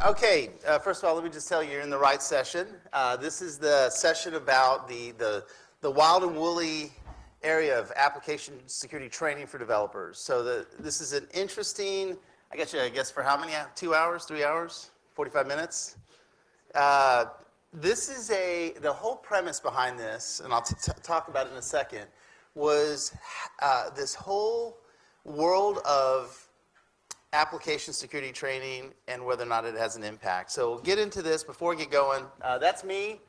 Okay, first of all, let me just tell you, you're in the right session. This is the session about the wild and woolly area of application security training for developers. So this is an interesting, I guess for how many, 2 hours, 3 hours, 45 minutes? This is the whole premise behind this, and I'll talk about it in a second, was this whole world of application security training and whether or not it has an impact. So we'll get into this before we get going. That's me.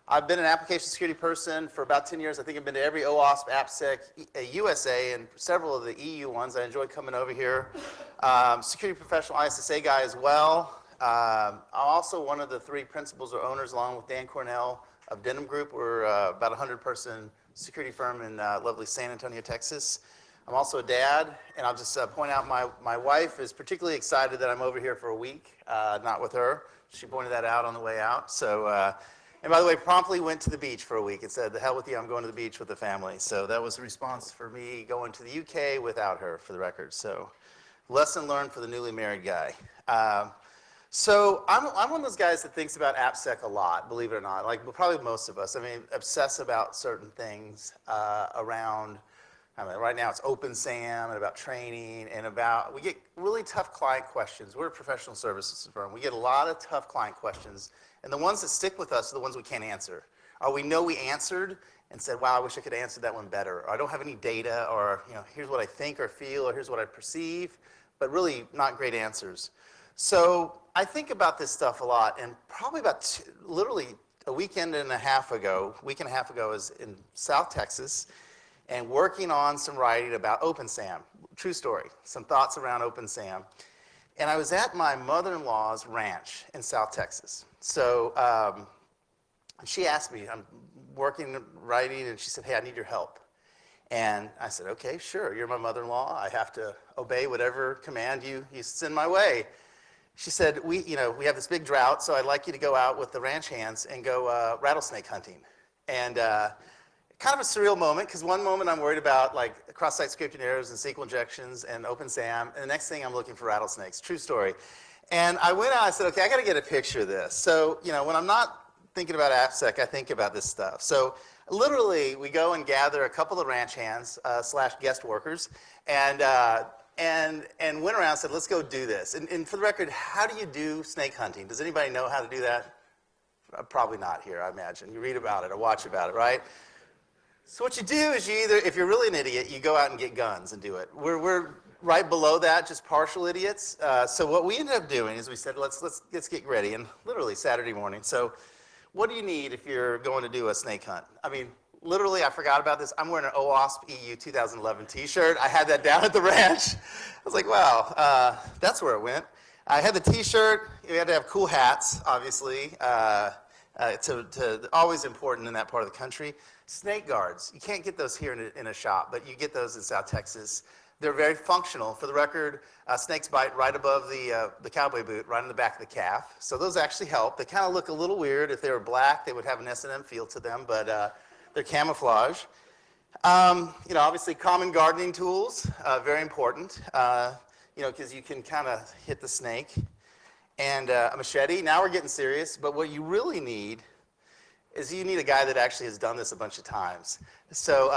I've been an application security person for about 10 years. I think I've been to every OWASP, AppSec, USA, and several of the EU ones. I enjoy coming over here. Security professional, ISSA guy as well. I'm also one of the 3 principals or owners, along with Dan Cornell of Denim Group. We're about a 100-person security firm in lovely San Antonio, Texas. I'm also a dad, and I'll just point out my wife is particularly excited that I'm over here for a week, not with her. She pointed that out on the way out. So, and by the way, promptly went to the beach for a week and said, "The hell with you, I'm going to the beach with the family." So that was the response for me going to the UK without her, for the record. So, lesson learned for the newly married guy. So I'm one of those guys that thinks about AppSec a lot, believe it or not. Like probably most of us. I mean, obsess about certain things around. Right now it's OpenSAM and about training and we get really tough client questions. We're a professional services firm. We get a lot of tough client questions, and the ones that stick with us are the ones we can't answer. Or we know we answered and said, wow, I wish I could answer that one better. Or I don't have any data, or here's what I think or feel, or here's what I perceive, but really not great answers. So I think about this stuff a lot, and probably about literally a week and a half ago I was in South Texas, and working on some writing about OpenSAM. True story, some thoughts around OpenSAM. And I was at my mother-in-law's ranch in South Texas. So she asked me, I'm working, writing, and she said, "Hey, I need your help." And I said, "Okay, sure, you're my mother-in-law. I have to obey whatever command you send my way." She said, we have this big drought, so I'd like you to go out with the ranch hands and go rattlesnake hunting. And kind of a surreal moment, because one moment I'm worried about like cross-site scripting errors and SQL injections and OpenSAM, and the next thing I'm looking for rattlesnakes. True story. And I went out, I said, okay, I got to get a picture of this. So, when I'm not thinking about AppSec, I think about this stuff. So literally, we go and gather a couple of ranch hands / guest workers, and went around and said, let's go do this. And for the record, how do you do snake hunting? Does anybody know how to do that? Probably not here, I imagine. You read about it or watch about it, right? So what you do is if you're really an idiot, you go out and get guns and do it. We're right below that, just partial idiots. So what we ended up doing is we said, let's get ready, and literally Saturday morning. So what do you need if you're going to do a snake hunt? I mean, literally, I forgot about this. I'm wearing an OWASP EU 2011 t-shirt. I had that down at the ranch. I was like, wow, that's where it went. I had the t-shirt. You had to have cool hats, obviously. Always important in that part of the country. Snake guards. You can't get those here in a shop, but you get those in South Texas. They're very functional. For the record, snakes bite right above the cowboy boot, right in the back of the calf. So those actually help. They kind of look a little weird. If they were black, they would have an S&M feel to them, but they're camouflage. Obviously common gardening tools, very important, because you can kind of hit the snake. And a machete. Now we're getting serious, but what you really need is you need a guy that actually has done this a bunch of times. So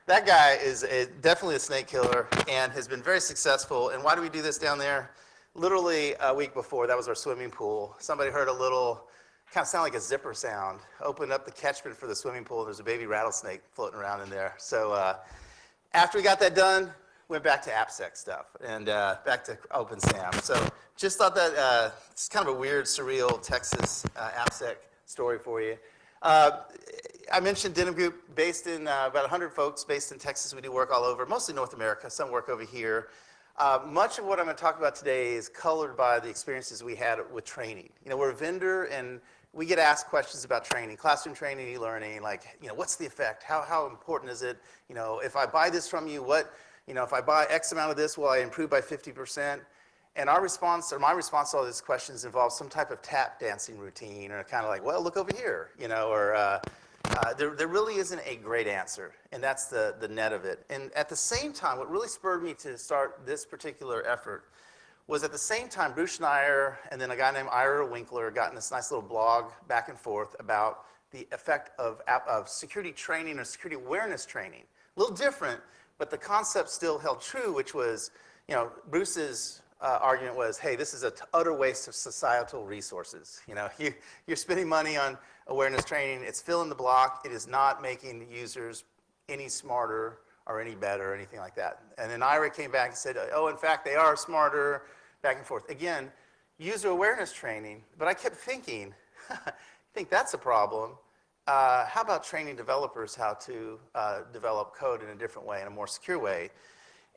that guy is definitely a snake killer and has been very successful. And why do we do this down there? Literally a week before, that was our swimming pool. Somebody heard a little, kind of sound like a zipper sound, opened up the catchment for the swimming pool. There's a baby rattlesnake floating around in there. So after we got that done, went back to AppSec stuff and back to OpenSAM. So just thought that it's kind of a weird, surreal Texas AppSec story for you. I mentioned Denim Group, based in about 100 folks based in Texas. We do work all over, mostly North America, some work over here. Much of what I'm going to talk about today is colored by the experiences we had with training. We're a vendor, and we get asked questions about training, classroom training, e-learning, like, what's the effect? How important is it? If I buy this from you, if I buy X amount of this, will I improve by 50%? And our response, or my response to all these questions involves some type of tap dancing routine, or kind of like, well, look over here, or there really isn't a great answer, and that's the net of it. And at the same time, what really spurred me to start this particular effort was at the same time, Bruce Schneier and then a guy named Ira Winkler got in this nice little blog back and forth about the effect of security training or security awareness training. A little different, but the concept still held true, which was, Bruce's argument was, hey, this is an utter waste of societal resources. You're spending money on awareness training. It's filling the block. It is not making the users any smarter or any better or anything like that. And then Ira came back and said, oh, in fact, they are smarter, back and forth. Again, user awareness training, but I kept thinking, I think that's a problem. How about training developers how to develop code in a different way, in a more secure way?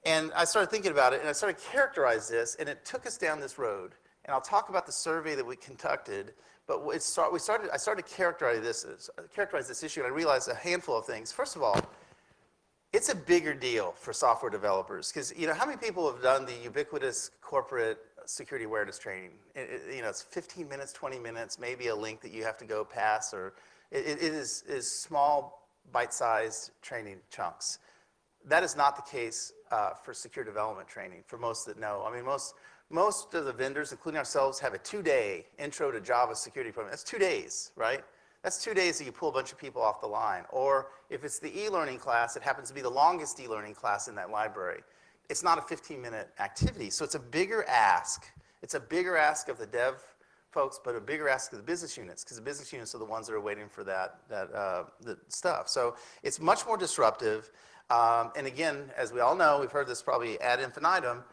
And I started thinking about it, and I started to characterize this, and it took us down this road. And I'll talk about the survey that we conducted, but I started to characterize this issue, and I realized a handful of things. First of all, it's a bigger deal for software developers, because how many people have done the ubiquitous corporate security awareness training? It's 15 minutes, 20 minutes, maybe a link that you have to go pass, or it is small, bite-sized training chunks. That is not the case for secure development training, for most that know. I mean, most of the vendors, including ourselves, have a 2-day intro to Java security program. That's 2 days, right? That's 2 days that you pull a bunch of people off the line. Or if it's the e-learning class, it happens to be the longest e-learning class in that library. It's not a 15-minute activity, so it's a bigger ask. It's a bigger ask of the dev folks, but a bigger ask of the business units, because the business units are the ones that are waiting for that stuff. So it's much more disruptive. And again, as we all know, we've heard this probably ad infinitum,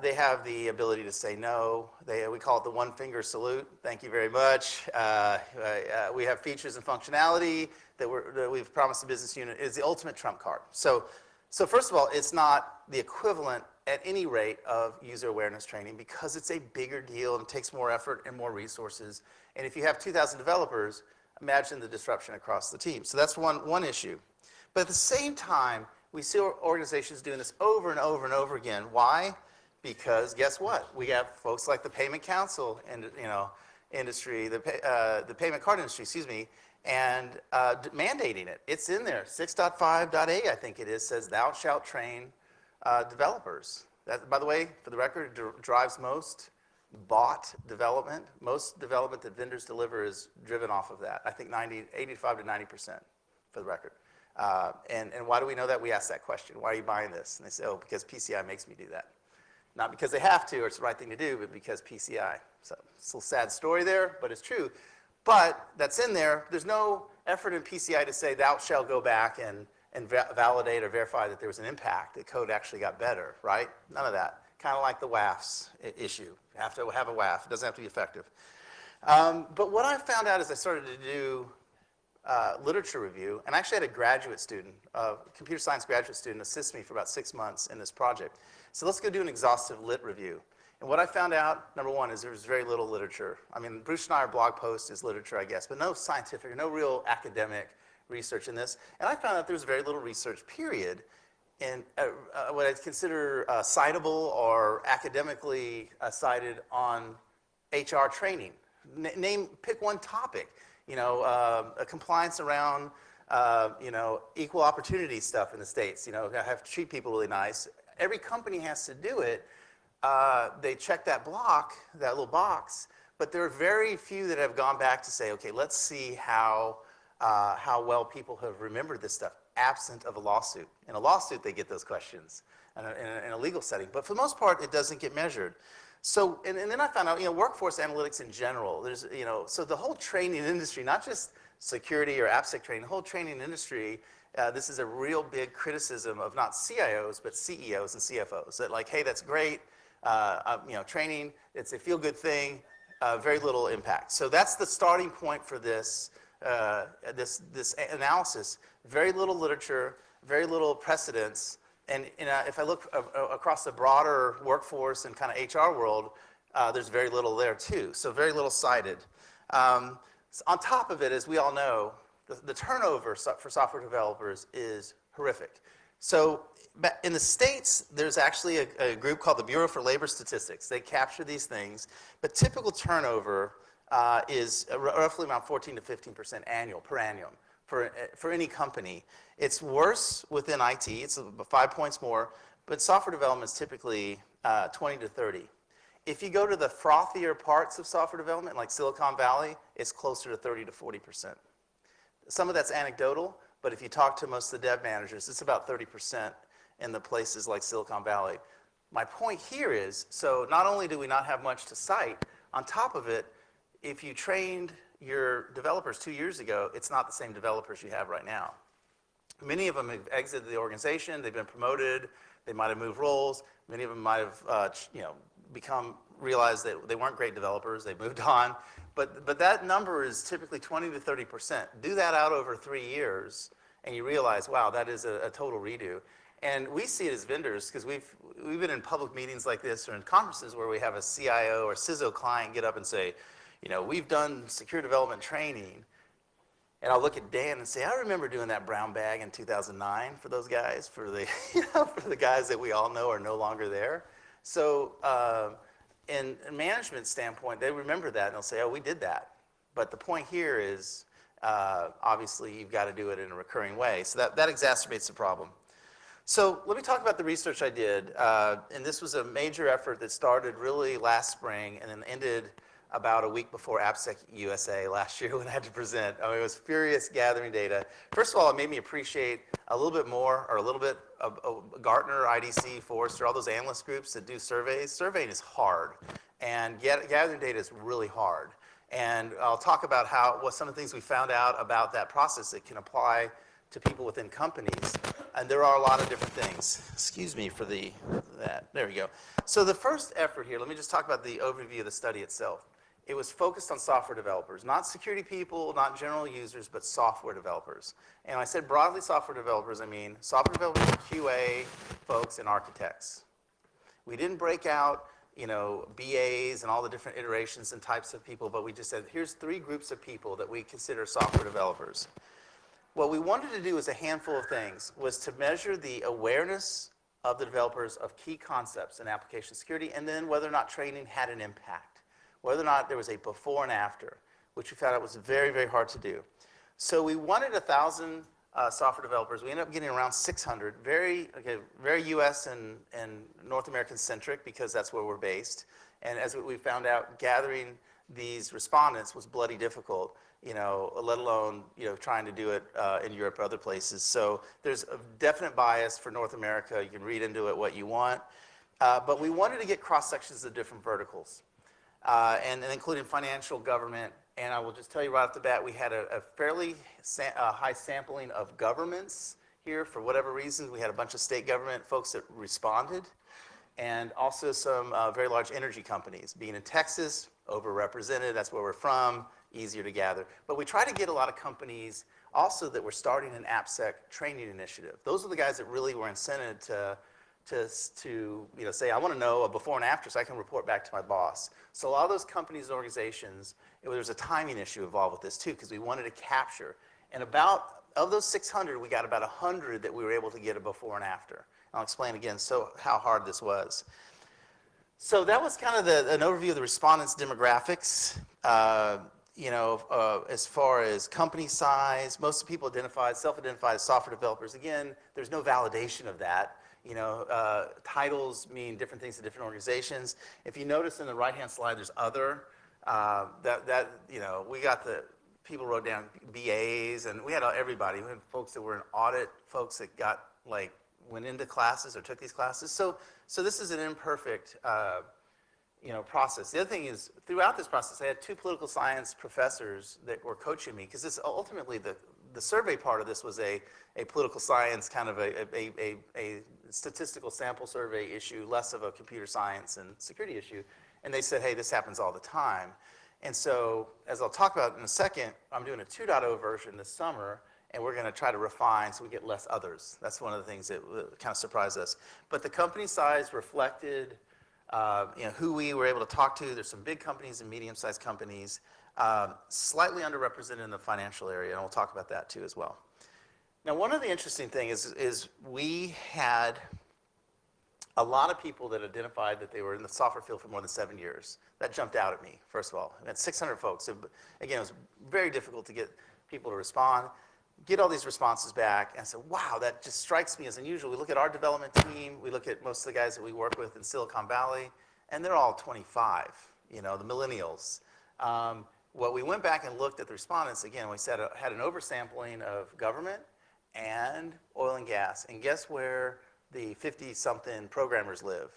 they have the ability to say no. We call it the one-finger salute. Thank you very much. We have features and functionality that we've promised the business unit. It's the ultimate trump card. So first of all, it's not the equivalent at any rate of user awareness training, because it's a bigger deal and takes more effort and more resources. And if you have 2,000 developers, imagine the disruption across the team. So that's one issue. But at the same time, we see organizations doing this over and over and over again. Why? Because guess what? We have folks like the payment council and industry, the payment card industry, excuse me, and mandating it. It's in there. 6.5.a, I think it is, says thou shalt train developers. That, by the way, for the record, drives most bot development. Most development that vendors deliver is driven off of that. I think 85 to 90%, for the record. And why do we know that? We ask that question. Why are you buying this? And they say, oh, because PCI makes me do that. Not because they have to or it's the right thing to do, but because PCI. So it's a little sad story there, but it's true. But that's in there. There's no effort in PCI to say thou shalt go back and validate or verify that there was an impact, that code actually got better, right? None of that. Kind of like the WAFs issue. You have to have a WAF. It doesn't have to be effective. But what I found out as I started to do literature review, and I actually had a graduate student, a computer science graduate student, assist me for about 6 months in this project. So let's go do an exhaustive lit review. And what I found out, number one, is there's very little literature. I mean, Bruce Schneier blog post is literature, I guess, but no scientific, no real academic research in this. And I found out there's very little research, period, in what I'd consider citable or academically cited on HR training. Pick one topic. A compliance around, equal opportunity stuff in the States. Have to treat people really nice. Every company has to do it. They check that little box, but there are very few that have gone back to say, okay, let's see how well people have remembered this stuff, absent of a lawsuit. In a lawsuit, they get those questions in a legal setting, but for the most part, it doesn't get measured. So, and then I found out, workforce analytics in general, there's, so the whole training industry, not just security or AppSec training, the whole training industry, this is a real big criticism of not CIOs, but CEOs and CFOs. That like, hey, that's great, training, it's a feel-good thing, very little impact. So that's the starting point for this analysis. Very little literature, very little precedence. And if I look across the broader workforce and kind of HR world, there's very little there too. So very little cited. On top of it, as we all know, the turnover for software developers is horrific. So in the States, there's actually a group called the Bureau for Labor Statistics. They capture these things, but typical turnover is roughly around 14 to 15% per annum for any company. It's worse within IT. It's about 5 points more, but software development is typically 20 to 30. If you go to the frothier parts of software development, like Silicon Valley, it's closer to 30 to 40%. Some of that's anecdotal, but if you talk to most of the dev managers, it's about 30% in the places like Silicon Valley. My point here is, so not only do we not have much to cite, on top of it, if you trained your developers 2 years ago, it's not the same developers you have right now. Many of them have exited the organization, they've been promoted, they might have moved roles, many of them might have realized that they weren't great developers, they moved on. But that number is typically 20 to 30%. Do that out over 3 years, and you realize, wow, that is a total redo. And we see it as vendors, because we've been in public meetings like this or in conferences where we have a CIO or CISO client get up and say, we've done secure development training. And I'll look at Dan and say, I remember doing that brown bag in 2009 for those guys, for the, for the guys that we all know are no longer there. So in a management standpoint, they remember that and they'll say, oh, we did that. But the point here is, obviously, you've got to do it in a recurring way. So that exacerbates the problem. So let me talk about the research I did. And this was a major effort that started really last spring and then ended about a week before AppSecEU last year when I had to present. I mean, it was furious gathering data. First of all, it made me appreciate a little bit more, or a little bit of Gartner, IDC, Forrester, all those analyst groups that do surveys. Surveying is hard, and gathering data is really hard. And I'll talk about what some of the things we found out about that process that can apply to people within companies. And there are a lot of different things. Excuse me for that. There we go. So the first effort here, let me just talk about the overview of the study itself. It was focused on software developers, not security people, not general users, but software developers. And I said broadly software developers, I mean software developers, QA folks, and architects. We didn't break out, BAs and all the different iterations and types of people, but we just said, here's 3 groups of people that we consider software developers. What we wanted to do was a handful of things, was to measure the awareness of the developers of key concepts in application security, and then whether or not training had an impact. Whether or not there was a before and after, which we found out was very, very hard to do. So we wanted 1,000 software developers. We ended up getting around 600, very US and North American centric, because that's where we're based. And as we found out, gathering these respondents was bloody difficult, let alone trying to do it in Europe or other places. So there's a definite bias for North America. You can read into it what you want. But we wanted to get cross sections of different verticals. And including financial, government, and I will just tell you right off the bat, we had a fairly high sampling of governments here for whatever reason. We had a bunch of state government folks that responded, and also some very large energy companies. Being in Texas, overrepresented, that's where we're from, easier to gather. But we try to get a lot of companies also that were starting an AppSec training initiative. Those are the guys that really were incented to say, I want to know a before and after so I can report back to my boss. So a lot of those companies and organizations, there was a timing issue involved with this too, because we wanted to capture. And of those 600, we got about 100 that we were able to get a before and after. I'll explain again how hard this was. So that was kind of an overview of the respondents' demographics. As far as company size, most people self-identified as software developers. Again, there's no validation of that. Titles mean different things to different organizations. If you notice in the right-hand slide, there's other. We got people wrote down BAs, and we had everybody. We had folks that were in audit, folks that went into classes or took these classes. So this is an imperfect, process. The other thing is, throughout this process, I had 2 political science professors that were coaching me, because this ultimately the survey part of this was a political science kind of a statistical sample survey issue, less of a computer science and security issue. And they said, hey, this happens all the time. And so, as I'll talk about in a second, I'm doing a 2.0 version this summer, and we're going to try to refine so we get less others. That's one of the things that kind of surprised us. But the company size reflected who we were able to talk to. There's some big companies and medium-sized companies, slightly underrepresented in the financial area, and we'll talk about that too as well. Now, one of the interesting things is we had a lot of people that identified that they were in the software field for more than 7 years. That jumped out at me, first of all. We had 600 folks. So, again, it was very difficult to get people to respond. get all these responses back, and I said, wow, that just strikes me as unusual. We look at our development team, we look at most of the guys that we work with in Silicon Valley, and they're all 25, the millennials. Well, we went back and looked at the respondents. Again, we said had an oversampling of government and oil and gas. And guess where the 50-something programmers live?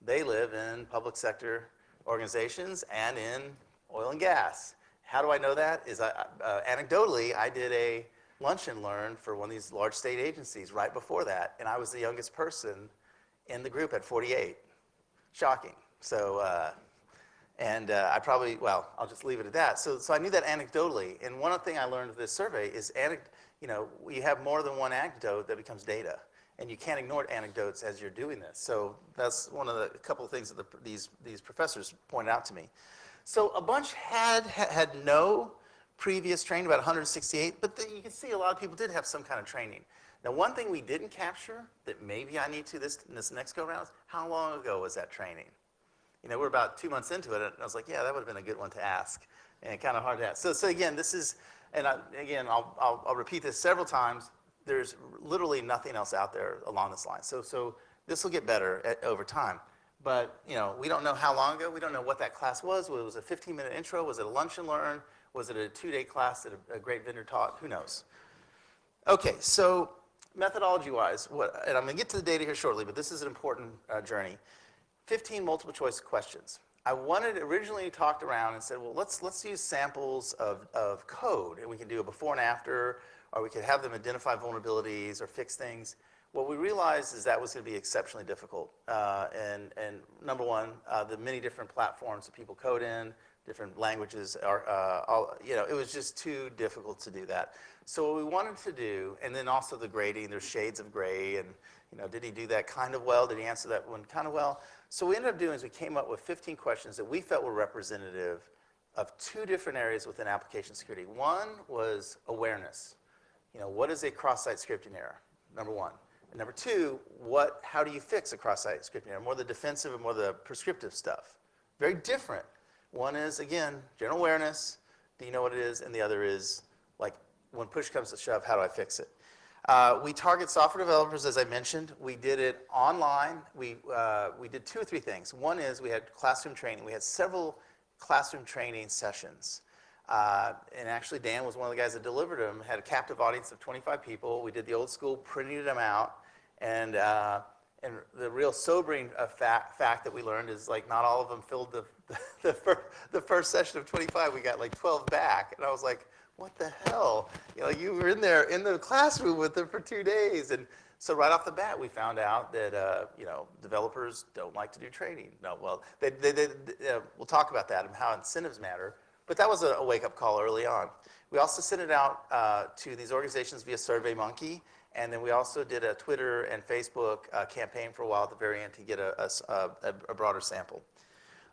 They live in public sector organizations and in oil and gas. How do I know that? Anecdotally, I did a lunch and learn for one of these large state agencies right before that, and I was the youngest person in the group at 48. Shocking. So, I probably, well, I'll just leave it at that. So I knew that anecdotally, and one thing I learned with this survey is, you have more than one anecdote that becomes data, and you can't ignore anecdotes as you're doing this. So that's one of a couple of things that these professors pointed out to me. So a bunch had no previous training, about 168, but then you can see a lot of people did have some kind of training. Now, one thing we didn't capture that maybe I need to in this next go around is how long ago was that training? We're about 2 months into it, and I was like, yeah, that would have been a good one to ask, and kind of hard to ask. So again, this is, and I'll repeat this several times. There's literally nothing else out there along this line. So this will get better over time. But we don't know how long ago. We don't know what that class was. Was it a 15-minute intro? Was it a lunch and learn? Was it a 2-day class that a great vendor taught? Who knows? Okay, so methodology-wise, and I'm going to get to the data here shortly, but this is an important journey. 15 multiple choice questions. I originally talked around and said, well, let's use samples of code, and we can do a before and after, or we could have them identify vulnerabilities or fix things. What we realized is that was going to be exceptionally difficult. And number one, the many different platforms that people code in, different languages it was just too difficult to do that. So what we wanted to do, and then also the grading, there's shades of gray, and did he do that kind of well? Did he answer that one kind of well? So what we ended up doing is we came up with 15 questions that we felt were representative of 2 different areas within application security. One was awareness. What is a cross-site scripting error? Number one. And number 2, how do you fix a cross-site scripting error? More the defensive and more the prescriptive stuff. Very different. One is, again, general awareness. Do you know what it is? And the other is, like, when push comes to shove, how do I fix it? We target software developers, as I mentioned. We did it online. We did 2 or 3 things. One is we had classroom training. We had several classroom training sessions. And actually, Dan was one of the guys that delivered them. Had a captive audience of 25 people. We did the old school, printing them out. And the real sobering fact that we learned is, like, not all of them filled the first session of 25. We got like 12 back, and I was like, what the hell? You were in there in the classroom with them for 2 days, and so right off the bat, we found out that developers don't like to do training. No, well, we'll talk about that and how incentives matter. But that was a wake-up call early on. We also sent it out to these organizations via SurveyMonkey. And then we also did a Twitter and Facebook campaign for a while at the very end to get a broader sample.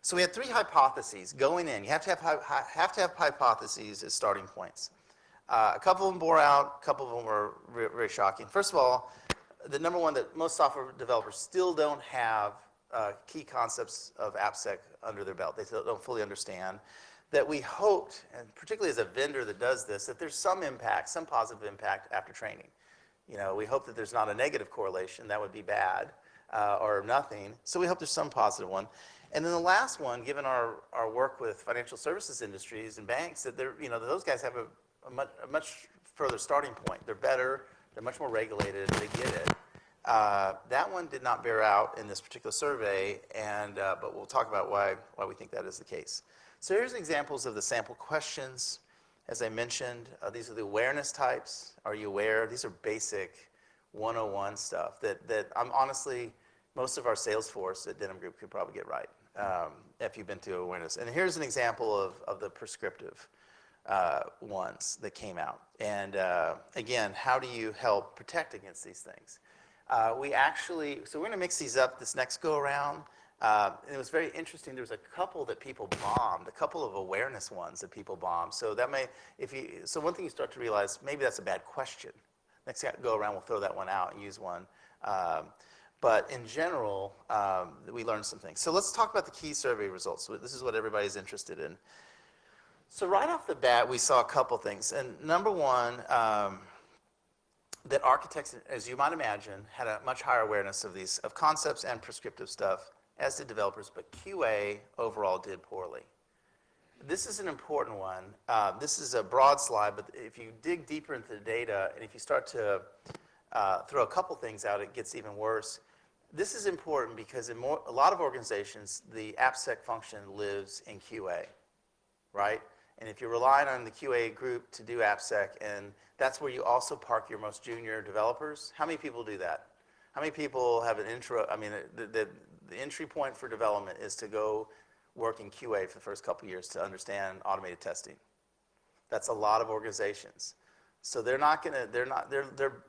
So we had 3 hypotheses going in. You have to have hypotheses as starting points. A couple of them bore out. A couple of them were very shocking. First of all, the number one that most software developers still don't have key concepts of AppSec under their belt. They still don't fully understand. That we hoped, and particularly as a vendor that does this, that there's some impact, some positive impact after training. We hope that there's not a negative correlation. That would be bad, or nothing. So we hope there's some positive one. And then the last one, given our work with financial services industries and banks, that those guys have a much further starting point. They're better. They're much more regulated. They get it. That one did not bear out in this particular survey, but we'll talk about why we think that is the case. So here's examples of the sample questions. As I mentioned, these are the awareness types. Are you aware? These are basic 101 stuff that I'm honestly, most of our sales force at Denim Group could probably get right if you've been through awareness. And here's an example of the prescriptive ones that came out. And again, how do you help protect against these things? So we're going to mix these up this next go around. And it was very interesting. There was a couple that people bombed, a couple of awareness ones that people bombed. So so one thing you start to realize, maybe that's a bad question. Next go around, we'll throw that one out and use one. But in general, we learned some things. So let's talk about the key survey results. So this is what everybody's interested in. So right off the bat, we saw a couple things. And number one, that architects, as you might imagine, had a much higher awareness of concepts and prescriptive stuff, as did developers, but QA overall did poorly. This is an important one. This is a broad slide, but if you dig deeper into the data, and if you start to throw a couple things out, it gets even worse. This is important because in a lot of organizations, the AppSec function lives in QA, right? And if you're relying on the QA group to do AppSec, and that's where you also park your most junior developers, how many people do that? How many people have an intro? I mean, the entry point for development is to go work in QA for the first couple of years to understand automated testing. That's a lot of organizations. So they're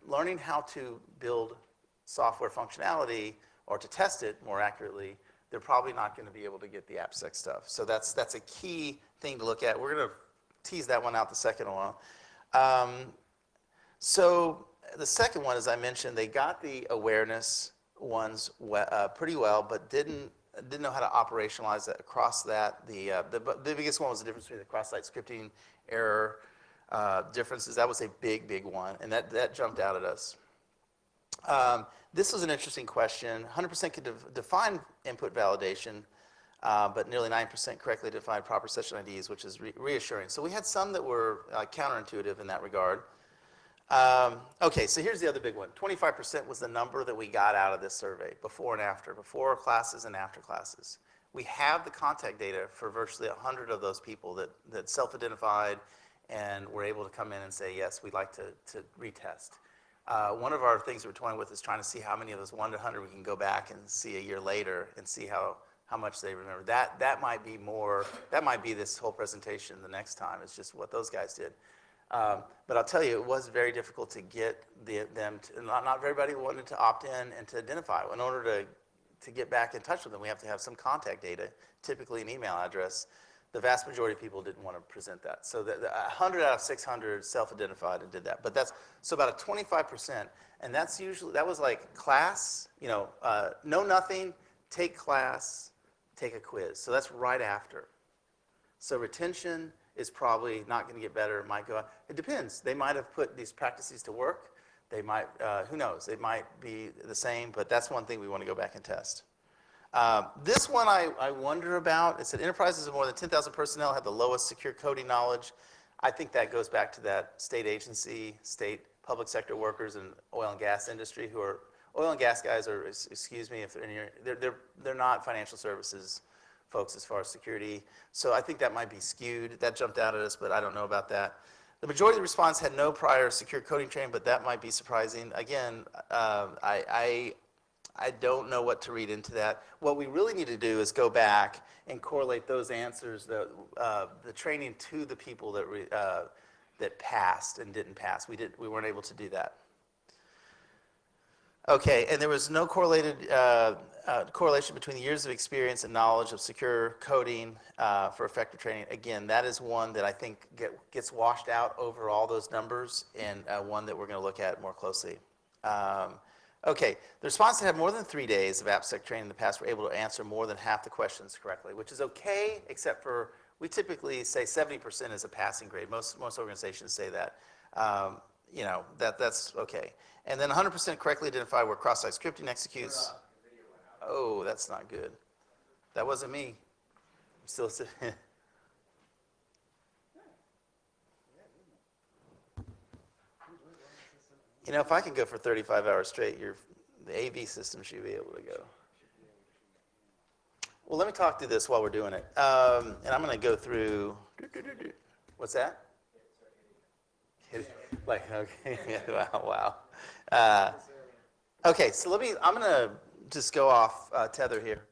learning how to build software functionality or to test it more accurately. They're probably not going to be able to get the AppSec stuff. So that's a key thing to look at. We're going to tease that one out the second one. So the second one, as I mentioned, they got the awareness ones pretty well, but didn't know how to operationalize that across that. The biggest one was the difference between the cross-site scripting error differences. That was a big one, and that jumped out at us. This was an interesting question. 100% could define input validation, but nearly 9% correctly defined proper session IDs, which is reassuring. So we had some that were counterintuitive in that regard. Okay, so here's the other big one. 25% was the number that we got out of this survey, before and after, before classes and after classes. We have the contact data for virtually 100 of those people that self-identified and were able to come in and say, yes, we'd like to retest. One of our things we're toying with is trying to see how many of those 1 to 100 we can go back and see a year later and see how much they remember. That might be more, that might be this whole presentation the next time. It's just what those guys did. But I'll tell you, it was very difficult to get them to, not everybody wanted to opt in and to identify. In order to get back in touch with them, we have to have some contact data, typically an email address. The vast majority of people didn't want to present that. So 100 out of 600 self-identified and did that. But that's, so about a 25%, and that's usually, that was like class, know nothing, take class, take a quiz. So that's right after. So retention is probably not going to get better. It might go up. It depends. They might have put these practices to work. They might, who knows? It might be the same, but that's one thing we want to go back and test. This one I wonder about. It said enterprises of more than 10,000 personnel have the lowest secure coding knowledge. I think that goes back to that state agency, state public sector workers in oil and gas industry who are, oil and gas guys are, excuse me, if they're not financial services folks as far as security. So I think that might be skewed. That jumped out at us, but I don't know about that. The majority of the response had no prior secure coding training, but that might be surprising. Again, I don't know what to read into that. What we really need to do is go back and correlate those answers, the training to the people that passed and didn't pass. We weren't able to do that. Okay, and there was no correlation between the years of experience and knowledge of secure coding for effective training. Again, that is one that I think gets washed out over all those numbers, and one that we're going to look at more closely. Okay, the respondents that had more than 3 days of AppSec training in the past were able to answer more than half the questions correctly, which is okay, except for we typically say 70% is a passing grade. Most organizations say that. That's okay. And then 100% correctly identify where cross-site scripting executes. Oh, that's not good. That wasn't me. I'm still sitting. If I can go for 35 hours straight, the AV system should be able to go. Well, let me talk through this while we're doing it. And I'm going to go through, what's that? Like, okay, wow. Okay, so I'm going to just go off tether here.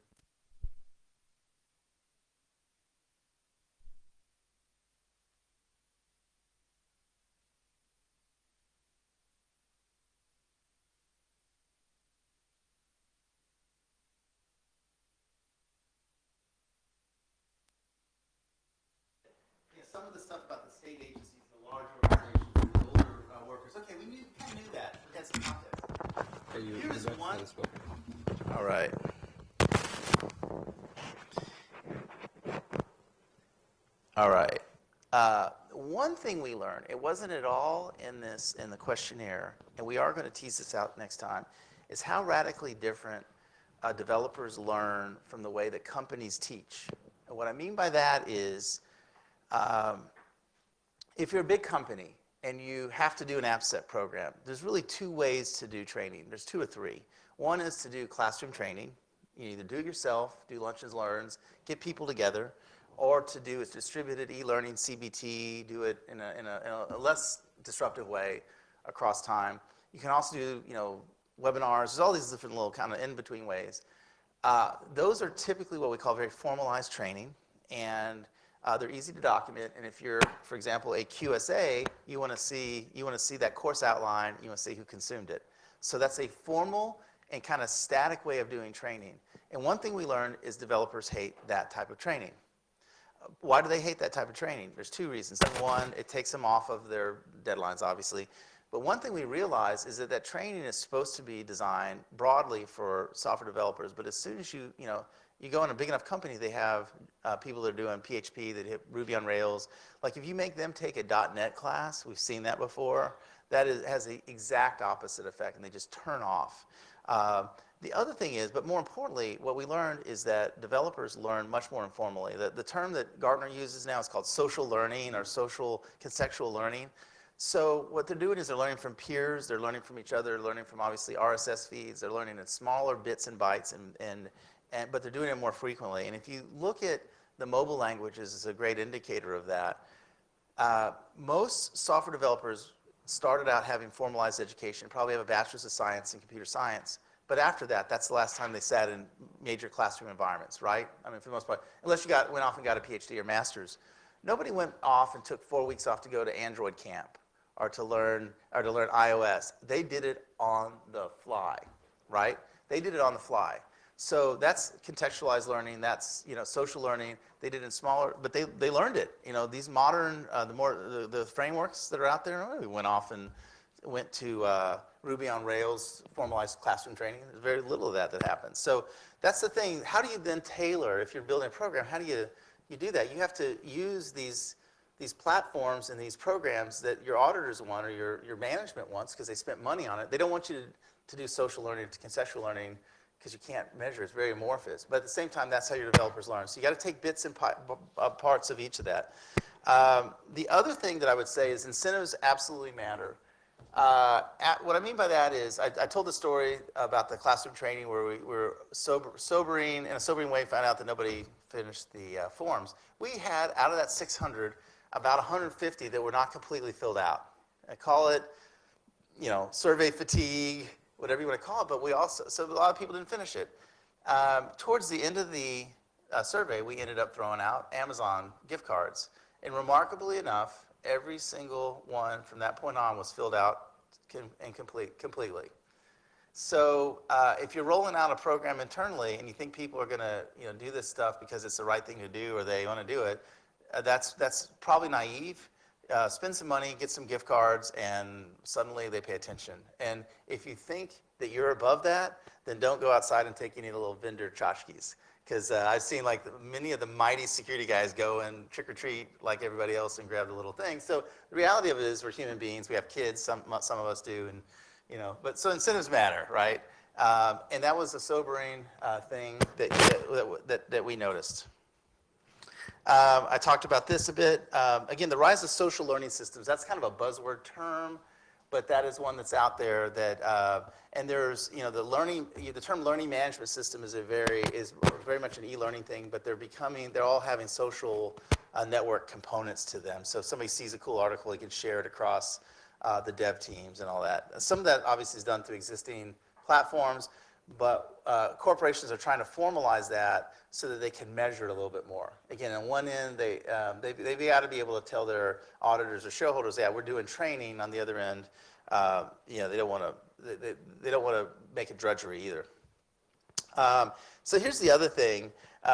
Some of the stuff about the state agencies, the large organizations, the older workers. Okay, we kind of knew that. We had some context. Here's one. All right. All right. one thing we learned, it wasn't at all in the questionnaire, and we are going to tease this out next time, is how radically different developers learn from the way that companies teach. And what I mean by that is, if you're a big company and you have to do an AppSec program, there's really two ways to do training. There's two or three. One is to do classroom training. You either do it yourself, do lunches, learns, get people together, or to do is distributed e-learning, CBT, do it in a less disruptive way across time. You can also do, webinars. There's all these different little kind of in-between ways. Those are typically what we call very formalized training, and they're easy to document. And if you're, for example, a QSA, you want to see that course outline. You want to see who consumed it. So that's a formal and kind of static way of doing training. And one thing we learned is developers hate that type of training. Why do they hate that type of training? There's two reasons. Number one, it takes them off of their deadlines, obviously. But one thing we realize is that training is supposed to be designed broadly for software developers. But as soon as you go in a big enough company, they have people that are doing PHP, that hit Ruby on Rails. Like if you make them take a .NET class, we've seen that before, has the exact opposite effect, and they just turn off. The other thing is, but more importantly, what we learned is that developers learn much more informally. The term that Gartner uses now is called social learning or social contextual learning. So what they're doing is they're learning from peers, they're learning from each other, they're learning from obviously RSS feeds, they're learning in smaller bits and bytes, but they're doing it more frequently. And if you look at the mobile languages as a great indicator of that, most software developers started out having formalized education, probably have a bachelor's of science in computer science. But after that, that's the last time they sat in major classroom environments, right? I mean, for the most part, unless you went off and got a PhD or master's. Nobody went off and took 4 weeks off to go to Android camp or to learn iOS. They did it on the fly, right? They did it on the fly. So that's contextualized learning. That's social learning. They did it in smaller, but they learned it. These modern the frameworks that are out there. We went off and went to Ruby on Rails formalized classroom training. There's very little of that happens. So that's the thing. How do you then tailor, if you're building a program? How do you do that? You have to use these platforms and these programs that your auditors want or your management wants because they spent money on it. They don't want you to do social learning, to conceptual learning, because you can't measure. It's very amorphous. But at the same time, that's how your developers learn. So you got to take bits and parts of each of that. The other thing that I would say is incentives absolutely matter. What I mean by that is, I told the story about the classroom training where we were sobering, in a sobering way, found out that nobody finished the forms. We had, out of that 600, about 150 that were not completely filled out. I call it, survey fatigue, whatever you want to call it, but so a lot of people didn't finish it. Towards the end of the survey, we ended up throwing out Amazon gift cards. And remarkably enough, every single one from that point on was filled out and completely. So if you're rolling out a program internally and you think people are going to do this stuff because it's the right thing to do or they want to do it, that's probably naive. Spend some money, get some gift cards, and suddenly they pay attention. And if you think that you're above that, then don't go outside and take any of the little vendor tchotchkes. Because I've seen many of the mighty security guys go and trick or treat like everybody else and grab the little thing. So the reality of it is we're human beings. We have kids. Some of us do, and But so incentives matter, right? And that was a sobering thing that we noticed. I talked about this a bit. Again, the rise of social learning systems. That's kind of a buzzword term, but that is one that's out there. And there's the term learning management system is very much an e-learning thing, but they're all having social network components to them. So if somebody sees a cool article, he can share it across the dev teams and all that. Some of that obviously is done through existing platforms, but corporations are trying to formalize that so that they can measure it a little bit more. Again, on one end, they've got to be able to tell their auditors or shareholders, yeah, we're doing training. On the other end, they don't want to make it drudgery either. So here's the other thing.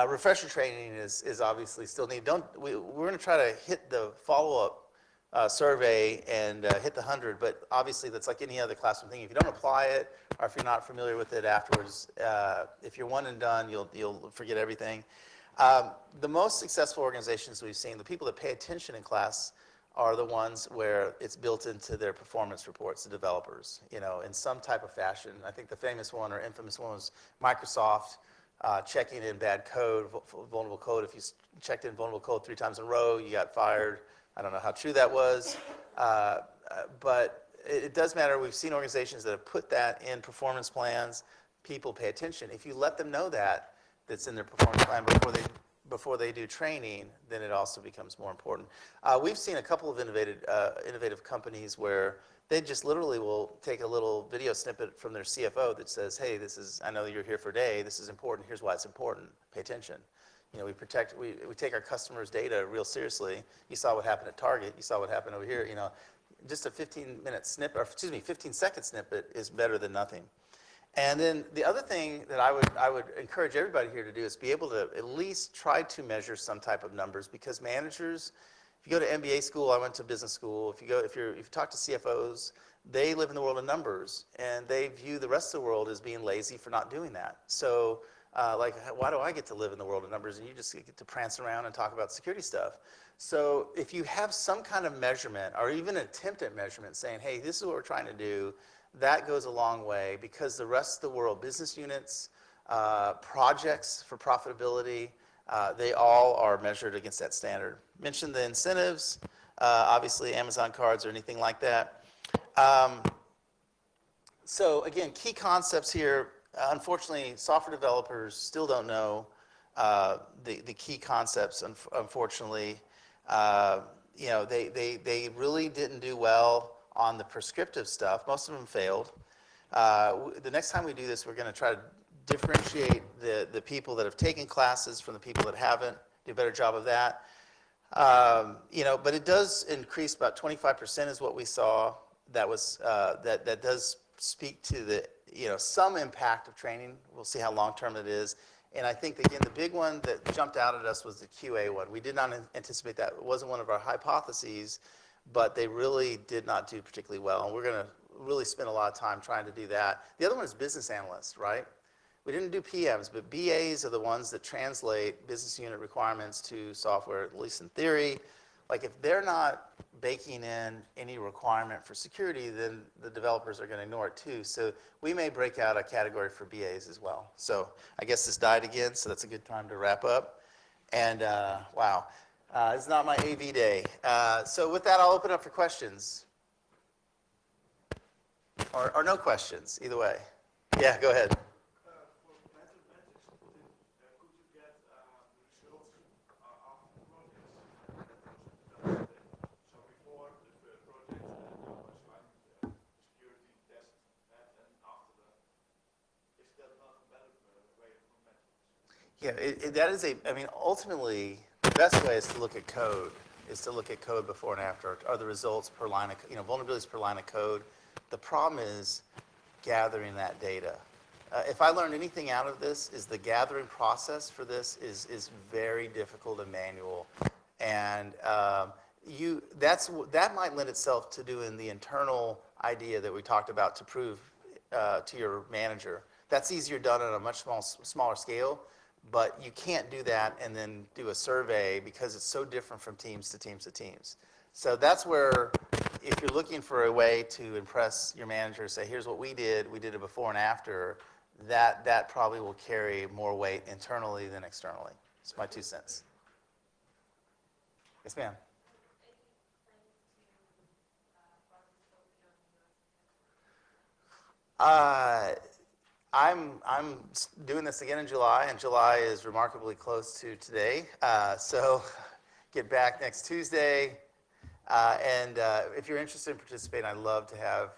Refresher training is obviously still needed. We're going to try to hit the follow-up survey and hit the 100, but obviously that's like any other classroom thing. If you don't apply it, or if you're not familiar with it afterwards, if you're one and done, you'll forget everything. The most successful organizations we've seen, the people that pay attention in class, are the ones where it's built into their performance reports, the developers, in some type of fashion. I think the famous one or infamous one was Microsoft checking in bad code, vulnerable code. If you checked in vulnerable code 3 times in a row, you got fired. I don't know how true that was, but it does matter. We've seen organizations that have put that in performance plans. People pay attention. If you let them know that's in their performance plan before they do training, then it also becomes more important. We've seen a couple of innovative companies where they just literally will take a little video snippet from their CFO that says, hey, I know you're here for a day, this is important, here's why it's important, pay attention. We take our customers' data real seriously. You saw what happened at Target, you saw what happened over here, just a 15-second snippet is better than nothing. And then the other thing that I would encourage everybody here to do is be able to at least try to measure some type of numbers, because managers, if you go to MBA school, I went to business school, if you talk to CFOs, they live in the world of numbers, and they view the rest of the world as being lazy for not doing that. So why do I get to live in the world of numbers and you just get to prance around and talk about security stuff? So if you have some kind of measurement or even an attempt at measurement saying, hey, this is what we're trying to do, that goes a long way, because the rest of the world, business units, projects for profitability, they all are measured against that standard. Mention the incentives, obviously Amazon cards or anything like that. So again, key concepts here. Unfortunately, software developers still don't know the key concepts, unfortunately. They really didn't do well on the prescriptive stuff. Most of them failed. The next time we do this, we're going to try to differentiate the people that have taken classes from the people that haven't, do a better job of that. But it does increase about 25% is what we saw. That does speak to some impact of training. We'll see how long-term it is. And I think, again, the big one that jumped out at us was the QA one. We did not anticipate that. It wasn't one of our hypotheses, but they really did not do particularly well. And we're going to really spend a lot of time trying to do that. The other one is business analysts, right? We didn't do PMs, but BAs are the ones that translate business unit requirements to software, at least in theory. Like if they're not baking in any requirement for security, then the developers are going to ignore it too. So we may break out a category for BAs as well. So I guess this died again, so that's a good time to wrap up. And wow. It's not my AV day. So with that, I'll open up for questions. Or no questions, either way. Yeah, go ahead. For better metrics, could you get results after the projects? So before the project, there was like security test, and after that, is that not a better way of metrics? Yeah, that is ultimately, the best way is to look at code, before and after. Are the results per line of, vulnerabilities per line of code. The problem is gathering that data. If I learned anything out of this, is the gathering process for this is very difficult and manual. And that might lend itself to doing the internal idea that we talked about to prove to your manager. That's easier done on a much smaller scale, but you can't do that and then do a survey because it's so different from teams to teams to teams. So that's where, if you're looking for a way to impress your manager, say, here's what we did it before and after, that probably will carry more weight internally than externally. It's my 2 cents. Yes, ma'am. I'm doing this again in July, and July is remarkably close to today. So get back next Tuesday. And if you're interested in participating, I'd love to have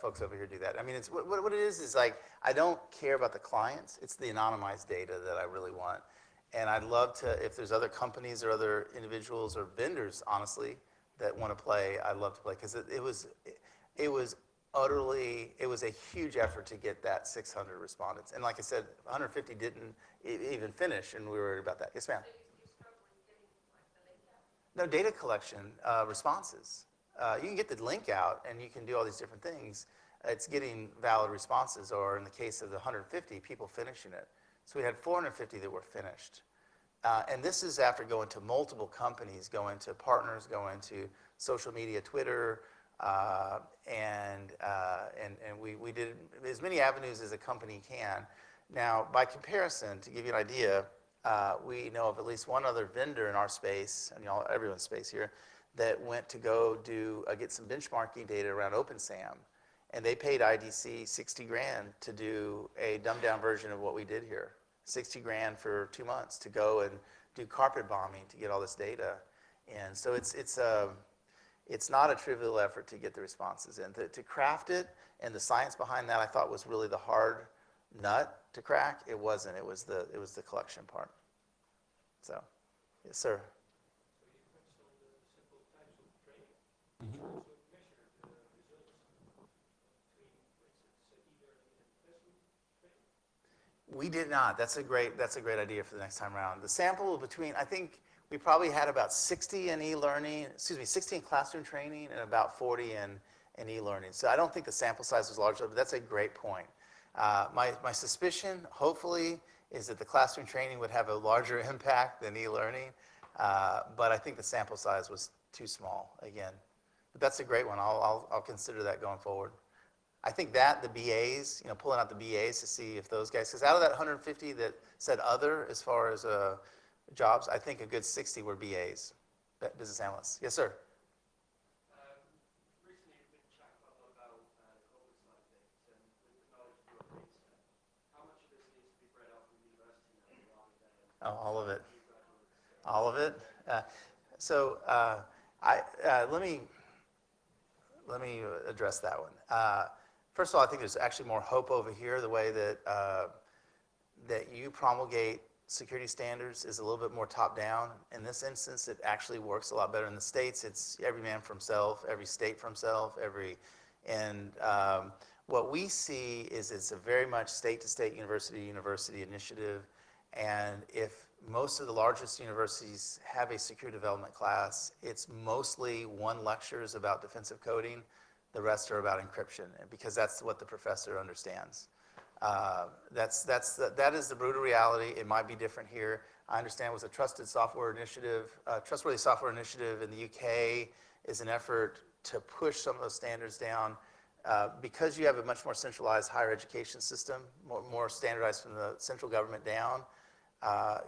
folks over here do that. I mean, it's what it is like, I don't care about the clients. It's the anonymized data that I really want. And I'd love to, if there's other companies or other individuals or vendors, honestly, that want to play, I'd love to play, because it was a huge effort to get that 600 respondents. And like I said, 150 didn't even finish, and we were worried about that. Yes, ma'am. No, data collection, responses. You can get the link out and you can do all these different things. It's getting valid responses, or in the case of the 150, people finishing it. So we had 450 that were finished. And this is after going to multiple companies, going to partners, going to social media, Twitter, and we did as many avenues as a company can. Now, by comparison, to give you an idea, we know of at least one other vendor in our space, and everyone's space here, that went to go get some benchmarking data around OpenSAM, and they paid IDC 60 grand to do a dumbed down version of what we did here. 60 grand for 2 months to go and do carpet bombing to get all this data. And so it's not a trivial effort to get the responses in. To craft it, and the science behind that I thought was really the hard nut to crack. It wasn't, it was the collection part. So, yes, sir. So you focused on the simple types of training. Did you also measure the results between, for instance, e-learning and classroom training? We did not. That's a great idea for the next time around. The sample between, I think we probably had about 60 in e-learning, 60 in classroom training and about 40 in e-learning. So I don't think the sample size was large, but that's a great point. My suspicion, hopefully, is that the classroom training would have a larger impact than e-learning, but I think the sample size was too small again. But that's a great one. I'll consider that going forward. I think that the BAs, pulling out the BAs to see if those guys, because out of that 150 that said other as far as jobs, I think a good 60 were BAs, business analysts. Yes, sir. Recently, you've been chatting quite a lot about the COVID side of things, and with the knowledge of your needs, how much of this needs to be bred out from the university now rather than Oh, all of it. new graduates? All of it. Let me address that one. First of all, I think there's actually more hope over here. The way that you promulgate security standards is a little bit more top down. In this instance, it actually works a lot better. In the States, it's every man for himself, every state for himself, what we see is it's a very much state-to-state, university initiative. And if most of the largest universities have a security development class, it's mostly one lecture is about defensive coding. The rest are about encryption, because that's what the professor understands. That is the brutal reality. It might be different here. I understand it was a trustworthy software initiative in the UK is an effort to push some of those standards down. Because you have a much more centralized higher education system, more standardized from the central government down,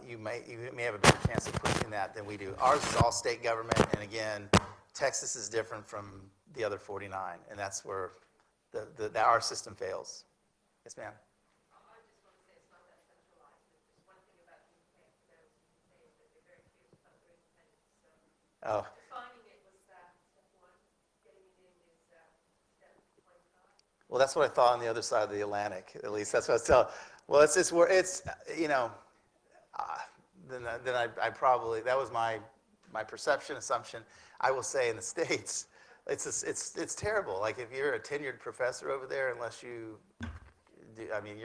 you may have a better chance of pushing that than we do. Ours is all state government, and again, Texas is different from the other 49, and that's where our system fails. Yes, ma'am. I just want to say it's not that centralized. There's one thing about the UK, for those in the UK, is that they're very fierce about their independence. So Oh, defining it was step one, getting it in is step 25. well, that's what I thought on the other side of the Atlantic. At least that's what I was telling. Well, then I probably, that was my perception, assumption. I will say in the States, it's terrible. Like if you're a tenured professor over there, unless you do, I mean,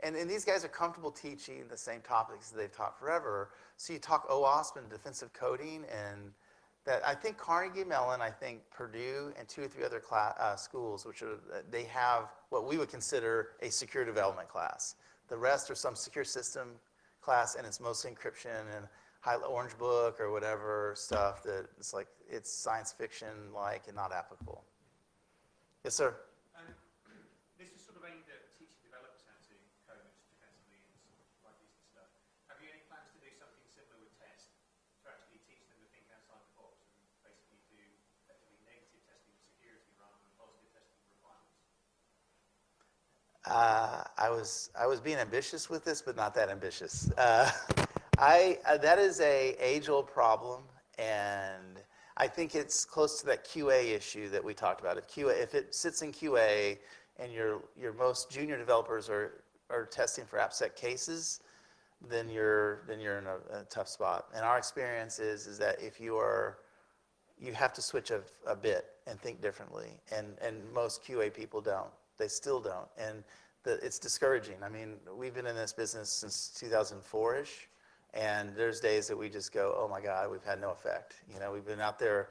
and these guys are comfortable teaching the same topics that they've taught forever. So you talk OWASP and defensive coding, and that I think Carnegie Mellon, I think Purdue, and 2 or 3 other schools, they have what we would consider a secure development class. The rest are some secure system class, and it's mostly encryption and Orange Book or whatever stuff that it's science fiction like and not applicable. Yes, sir. This is sort of aimed at teaching developers how to code defensively and like this and stuff. Have you any plans to do something similar with test, to actually teach them to think outside the box and basically do effectively negative testing of security rather than positive testing of requirements? I was being ambitious with this, but not that ambitious. That is a age-old problem, and I think it's close to that QA issue that we talked about. If it sits in QA and your most junior developers are testing for AppSec cases, then you're in a tough spot. And our experience is that if you have to switch a bit and think differently, and most QA people don't. They still don't, and it's discouraging. I mean, we've been in this business since 2004-ish. And there's days that we just go, oh my God, we've had no effect. We've been out there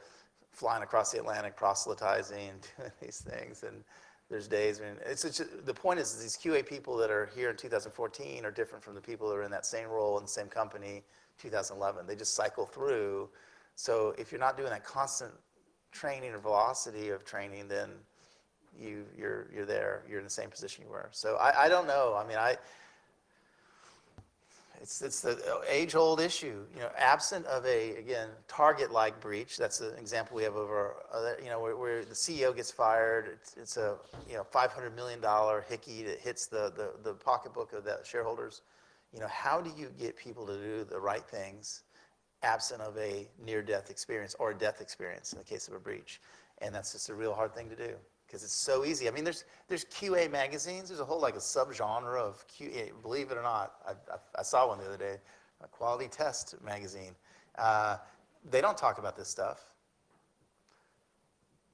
flying across the Atlantic, proselytizing, doing these things, and There's days when it's just, the point is these QA people that are here in 2014 are different from the people that are in that same role in the same company 2011. They just cycle through. So if you're not doing that constant training or velocity of training, then you're there. You're in the same position you were. So I don't know. I mean, it's the age-old issue. You know, absent of a, again, Target-like breach. That's an example we have over. You know, where the CEO gets fired. It's a $500 million hickey that hits the pocketbook of the shareholders. You know, how do you get people to do the right things absent of a near-death experience or a death experience in the case of a breach? And that's just a real hard thing to do because it's so easy. I mean, there's QA magazines. There's a whole like a subgenre of QA. Believe it or not, I saw one the other day, a quality test magazine. They don't talk about this stuff.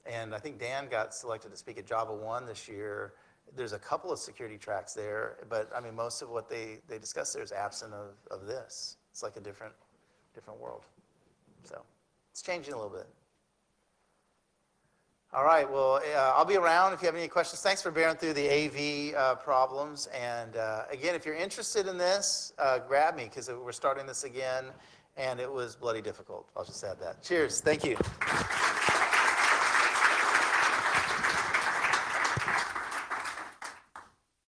And I think Dan got selected to speak at Java 1 this year. There's a couple of security tracks there, but I mean, most of what they discuss there is absent of this. It's like a different world. So it's changing a little bit. All right, well, I'll be around if you have any questions. Thanks for bearing through the AV problems. And again, if you're interested in this, grab me because we're starting this again, and it was bloody difficult. I'll just add that. Cheers. Thank you.